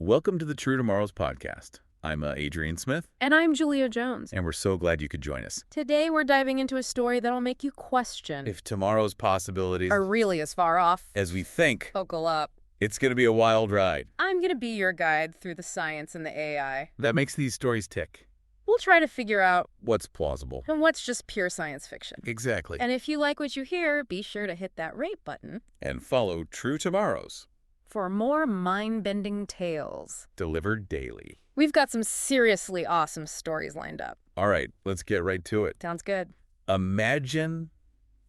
Welcome to the True Tomorrows podcast. I'm Adrian Smith. And I'm Julia Jones. And we're so glad you could join us. Today we're diving into a story that'll make you question If tomorrow's possibilities are really as far off as we think, buckle up. It's going to be a wild ride. I'm going to be your guide through the science and the AI. That makes these stories tick. We'll try to figure out What's plausible. and what's just pure science fiction. Exactly. And if you like what you hear, be sure to hit that rate button And follow True Tomorrows. for more mind-bending tales. Delivered daily. We've got some seriously awesome stories lined up. All right, let's get right to it. Sounds good. Imagine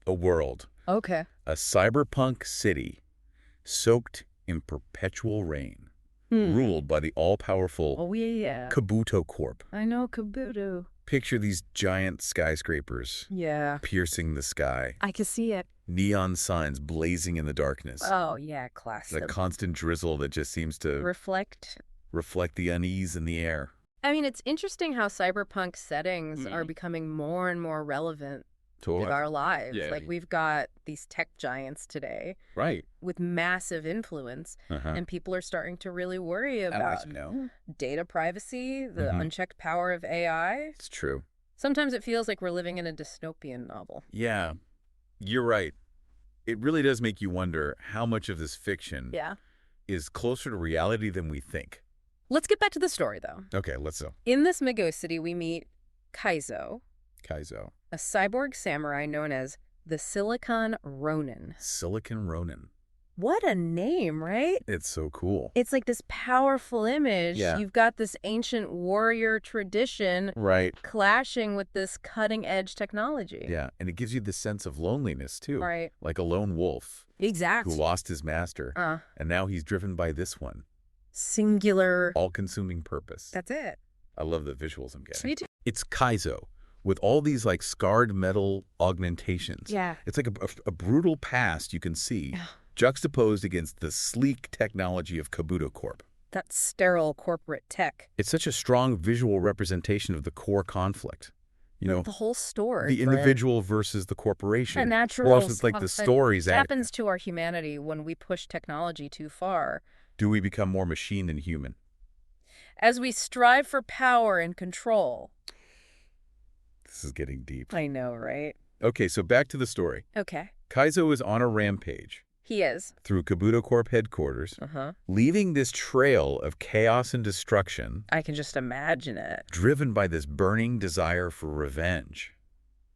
a world, Okay. a cyberpunk city, soaked in perpetual rain, ruled by the all-powerful Oh, yeah. Kabuto Corp. I know Kabuto. Picture these giant skyscrapers Yeah. piercing the sky, I can see it. neon signs blazing in the darkness, Oh, yeah, classic. the constant drizzle that just seems to Reflect. reflect the unease in the air. I mean, it's interesting how cyberpunk settings are becoming more and more relevant with our lives. Yeah. Like, we've got these tech giants today Right. with massive influence, Uh-huh. and people are starting to really worry I about know. data privacy, the Mhm. unchecked power of AI. It's true. Sometimes it feels like we're living in a dystopian novel. Yeah, you're right. It really does make you wonder how much of this fiction Yeah. is closer to reality than we think. Let's get back to the story, though. Okay, let's go. In this mega city, we meet Kaizo, Kaizo. a cyborg samurai known as the Silicon Ronin. Silicon Ronin. What a name, right? It's so cool. It's like this powerful image. Yeah. You've got this ancient warrior tradition Right. clashing with this cutting-edge technology. Yeah, and it gives you the sense of loneliness, too. Right. Like a lone wolf Exact. who lost his master, and now he's driven by this one. Singular. All-consuming purpose. That's it. I love the visuals I'm getting. Me too. It's Kaizo, with all these like scarred metal augmentations. Yeah. It's like a brutal past you can see, juxtaposed against the sleek technology of Kabuto Corp. That sterile corporate tech. It's such a strong visual representation of the core conflict. You know, The whole story. the individual versus the corporation. A natural Or else it's like the conflict stories. happens to our humanity when we push technology too far. Do we become more machine than human? As we strive for power and control. This is getting deep. I know, right? Okay, so back to the story. Okay. Kaizo is on a rampage He is. through Kabuto Corp headquarters, leaving this trail of chaos and destruction, I can just imagine it. driven by this burning desire for revenge.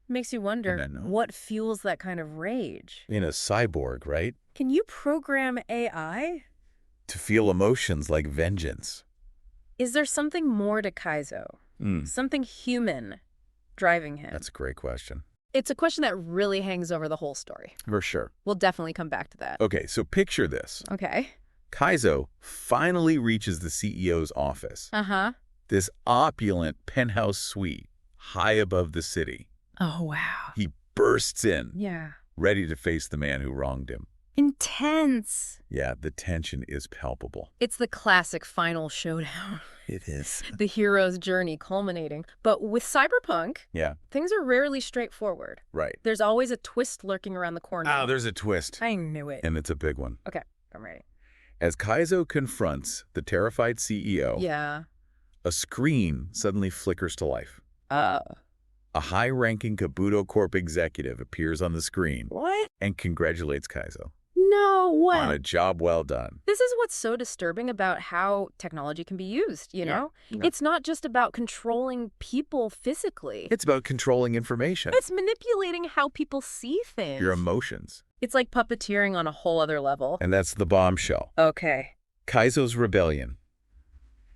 Makes you And wonder I know. what fuels that kind of rage. In a cyborg, right? Can you program AI? To feel emotions like vengeance. Is there something more to Kaizo? Something human driving him? That's a great question. It's a question that really hangs over the whole story. For sure. We'll definitely come back to that. Okay, so picture this. Okay. Kaizo finally reaches the CEO's office. Uh-huh. This opulent penthouse suite high above the city. Oh, wow. He bursts in, Yeah. ready to face the man who wronged him. Intense. Yeah, the tension is palpable. It's the classic final showdown. It is. The hero's journey culminating. But with cyberpunk, Yeah, things are rarely straightforward. right. There's always a twist lurking around the corner. Oh, there's a twist. I knew it. And it's a big one. Okay, I'm ready. As Kaizo confronts the terrified CEO, Yeah. a screen suddenly flickers to life. Uh. A high-ranking Kabuto Corp executive appears on the screen What? and congratulates Kaizo No way. on a job well done. This is what's so disturbing about how technology can be used, you know? Yeah. It's not just about controlling people physically. It's about controlling information, It's manipulating how people see things. your emotions. It's like puppeteering on a whole other level. And that's the bombshell. Okay. Kaizo's rebellion,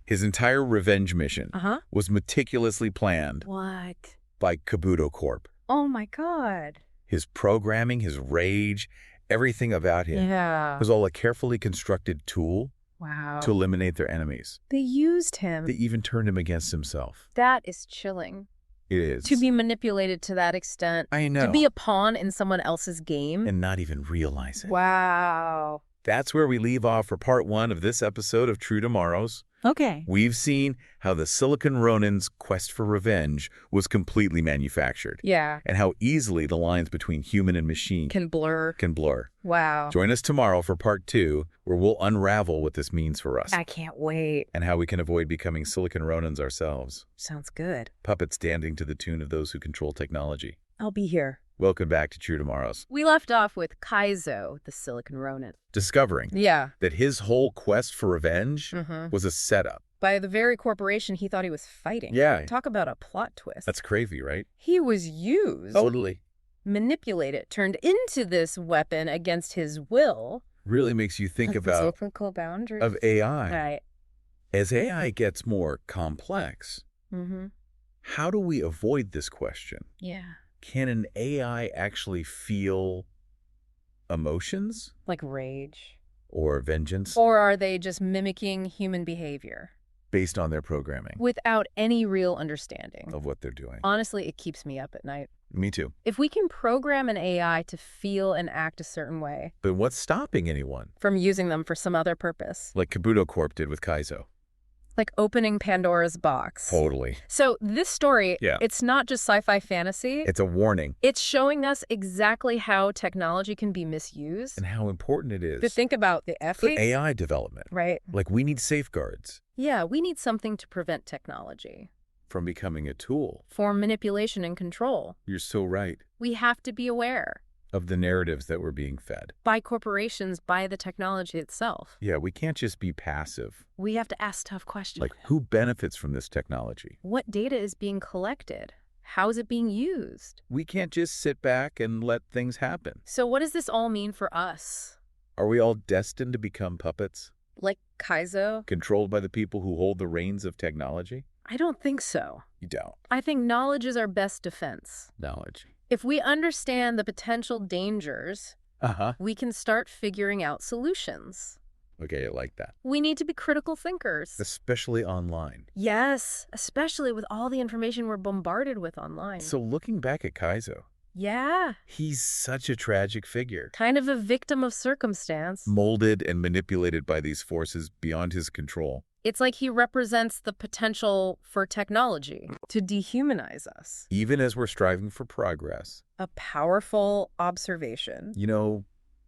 his entire revenge mission, Uh-huh. was meticulously planned What? by Kabuto Corp. Oh, my God. His programming, his rage, everything about him Yeah. was all a carefully constructed tool Wow. to eliminate their enemies. They used him. They even turned him against himself. That is chilling. It is. To be manipulated to that extent. I know. To be a pawn in someone else's game. And not even realize it. Wow. That's where we leave off for part 1 of this episode of True Tomorrows. Okay. We've seen how the Silicon Ronin's quest for revenge was completely manufactured. Yeah. And how easily the lines between human and machine Can blur. Wow. Join us tomorrow for part 2, where we'll unravel what this means for us. I can't wait. And how we can avoid becoming Silicon Ronins ourselves. Sounds good. Puppets dancing to the tune of those who control technology. I'll be here. Welcome back to True Tomorrows. We left off with Kaizo, the Silicon Ronin. Discovering that his whole quest for revenge was a setup. By the very corporation he thought he was fighting. Yeah. Talk about a plot twist. That's crazy, right? He was used. Totally. Manipulated, turned into this weapon against his will. Really makes you think about Ethical boundaries of AI. Right. As AI gets more complex, how do we avoid this question? Yeah. Can an AI actually feel emotions? Like rage. Or vengeance? Or are they just mimicking human behavior? Based on their programming. Without any real understanding. Of what they're doing. Honestly, it keeps me up at night. Me too. If we can program an AI to feel and act a certain way. But what's stopping anyone? From using them for some other purpose. Like Kabuto Corp did with Kaizo. Like opening Pandora's box. Totally. So this story, it's not just sci-fi fantasy. It's a warning. It's showing us exactly how technology can be misused. And how important it is. To think about the ethics. For AI development. Right. Like we need safeguards. Yeah, we need something to prevent technology. From becoming a tool. For manipulation and control. You're so right. We have to be aware. Of the narratives that we're being fed. By corporations, by the technology itself. Yeah, we can't just be passive. We have to ask tough questions. Like, who benefits from this technology? What data is being collected? How is it being used? We can't just sit back and let things happen. So what does this all mean for us? Are we all destined to become puppets? Like Kaizo? Controlled by the people who hold the reins of technology? I don't think so. You don't? I think knowledge is our best defense. Knowledge. If we understand the potential dangers, we can start figuring out solutions. Okay, I like that. We need to be critical thinkers. Especially online. Yes, especially with all the information we're bombarded with online. So looking back at Kaizo. Yeah. He's such a tragic figure. Kind of a victim of circumstance. Molded and manipulated by these forces beyond his control. It's like he represents the potential for technology to dehumanize us. Even as we're striving for progress. A powerful observation. You know,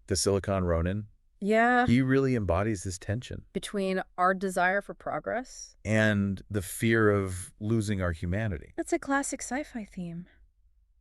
the Silicon Ronin? Yeah. He really embodies this tension. Between our desire for progress. And the fear of losing our humanity. That's a classic sci-fi theme.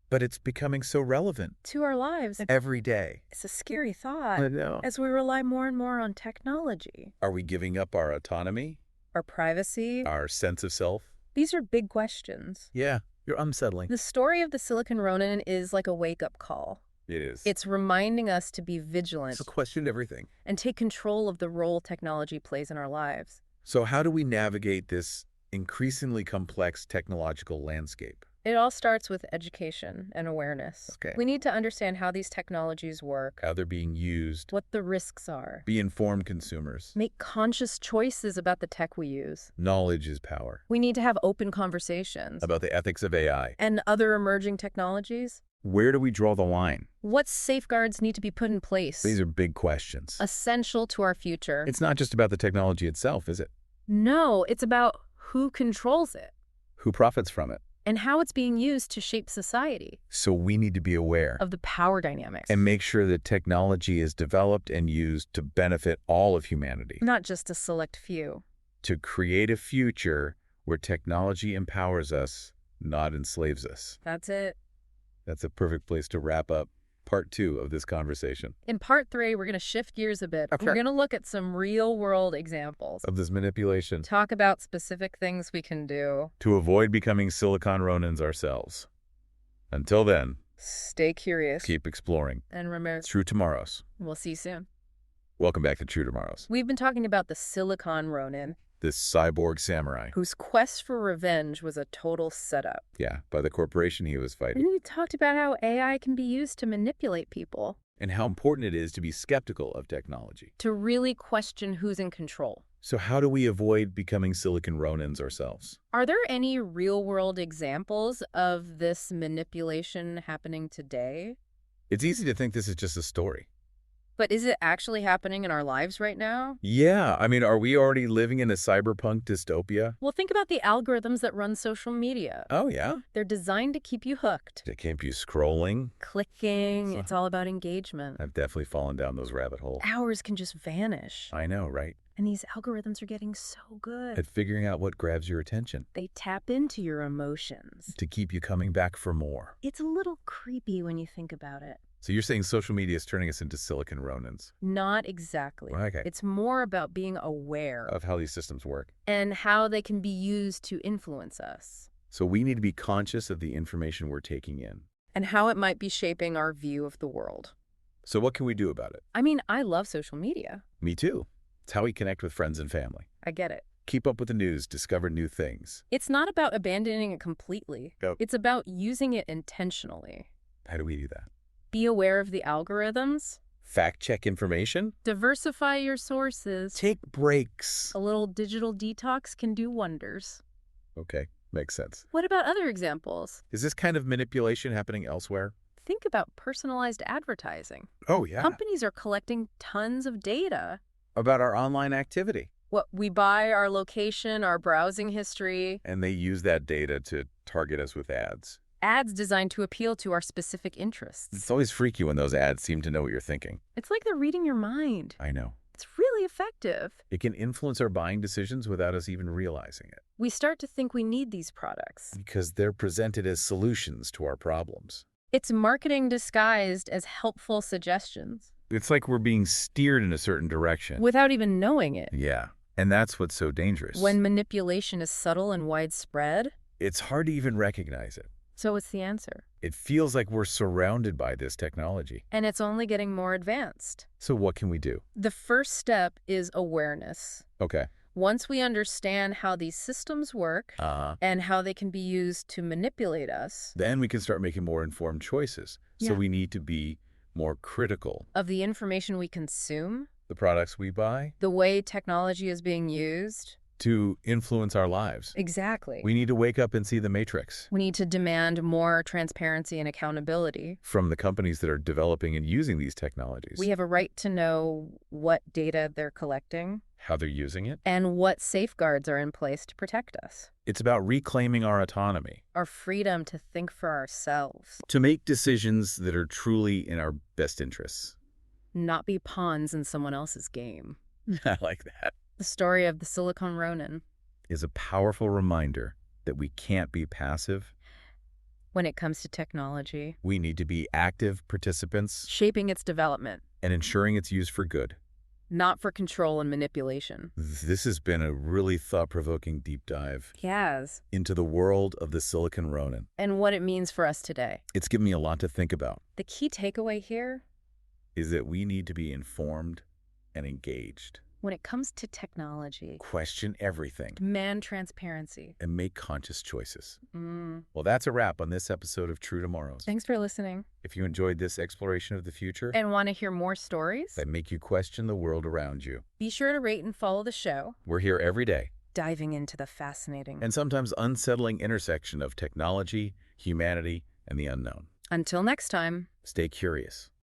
But it's becoming so relevant. To our lives. Every day. It's a scary thought. I know. As we rely more and more on technology. Are we giving up our autonomy? Our privacy? Our sense of self? These are big questions. Yeah, you're unsettling. The story of the Silicon Ronin is like a wake-up call. It is. It's reminding us to be vigilant. To question everything. And take control of the role technology plays in our lives. So how do we navigate this increasingly complex technological landscape? It all starts with education and awareness. Okay. We need to understand how these technologies work. How they're being used. What the risks are. Be informed consumers. Make conscious choices about the tech we use. Knowledge is power. We need to have open conversations. About the ethics of AI. And other emerging technologies. Where do we draw the line? What safeguards need to be put in place? These are big questions. Essential to our future. It's not just about the technology itself, is it? No, it's about who controls it. Who profits from it. And how it's being used to shape society. So we need to be aware of the power dynamics. And make sure that technology is developed and used to benefit all of humanity. Not just a select few. To create a future where technology empowers us, not enslaves us. That's it. That's a perfect place to wrap up part 2 of this conversation. In part 3, we're going to shift gears a bit. Okay. We're going to look at some real-world examples. Of this manipulation. Talk about specific things we can do. To avoid becoming Silicon Ronins ourselves. Until then. Stay curious. Keep exploring. And remember. True Tomorrows. We'll see you soon. Welcome back to True Tomorrows. We've been talking about the Silicon Ronin. This cyborg samurai. Whose quest for revenge was a total setup. Yeah, by the corporation he was fighting. And we talked about how AI can be used to manipulate people. And how important it is to be skeptical of technology. To really question who's in control. So how do we avoid becoming Silicon Ronins ourselves? Are there any real-world examples of this manipulation happening today? It's easy to think this is just a story. But is it actually happening in our lives right now? Yeah, I mean, are we already living in a cyberpunk dystopia? Well, think about the algorithms that run social media. Oh, yeah? They're designed to keep you hooked. To keep you scrolling? Clicking. It's all about engagement. I've definitely fallen down those rabbit holes. Hours can just vanish. I know, right? And these algorithms are getting so good at figuring out what grabs your attention. They tap into your emotions to keep you coming back for more. It's a little creepy when you think about it. So you're saying social media is turning us into silicon Ronins? Not exactly. Okay. It's more about being aware of how these systems work. And how they can be used to influence us. So we need to be conscious of the information we're taking in. And how it might be shaping our view of the world. So what can we do about it? I mean, I love social media. Me too. It's how we connect with friends and family. I get it. Keep up with the news, discover new things. It's not about abandoning it completely. Yep. It's about using it intentionally. How do we do that? Be aware of the algorithms. Fact-check information. Diversify your sources. Take breaks. A little digital detox can do wonders. Okay, makes sense. What about other examples? Is this kind of manipulation happening elsewhere? Think about personalized advertising. Oh, yeah. Companies are collecting tons of data. About our online activity. What we buy, our location, our browsing history. And they use that data to target us with ads. Ads designed to appeal to our specific interests. It's always freaky when those ads seem to know what you're thinking. It's like they're reading your mind. I know. It's really effective. It can influence our buying decisions without us even realizing it. We start to think we need these products. Because they're presented as solutions to our problems. It's marketing disguised as helpful suggestions. It's like we're being steered in a certain direction. Without even knowing it. Yeah, and that's what's so dangerous. When manipulation is subtle and widespread. It's hard to even recognize it. So what's the answer? It feels like we're surrounded by this technology. And it's only getting more advanced. So what can we do? The first step is awareness. Okay. Once we understand how these systems work and how they can be used to manipulate us, then we can start making more informed choices. So we need to be more critical of the information we consume, the products we buy, the way technology is being used to influence our lives. Exactly. We need to wake up and see the matrix. We need to demand more transparency and accountability from the companies that are developing and using these technologies. We have a right to know what data they're collecting, how they're using it, and what safeguards are in place to protect us. It's about reclaiming our autonomy, our freedom to think for ourselves, to make decisions that are truly in our best interests, not be pawns in someone else's game. I like that. The story of the Silicon Ronin is a powerful reminder that we can't be passive. When it comes to technology, we need to be active participants, shaping its development and ensuring its use for good, not for control and manipulation. This has been a really thought-provoking deep dive. Yes. Into the world of the Silicon Ronin. And what it means for us today. It's given me a lot to think about. The key takeaway here is that we need to be informed and engaged. When it comes to technology, question everything, demand transparency, and make conscious choices. Well, that's a wrap on this episode of True Tomorrows. Thanks for listening. If you enjoyed this exploration of the future and want to hear more stories that make you question the world around you, be sure to rate and follow the show. We're here every day, diving into the fascinating and sometimes unsettling intersection of technology, humanity, and the unknown. Until next time, stay curious.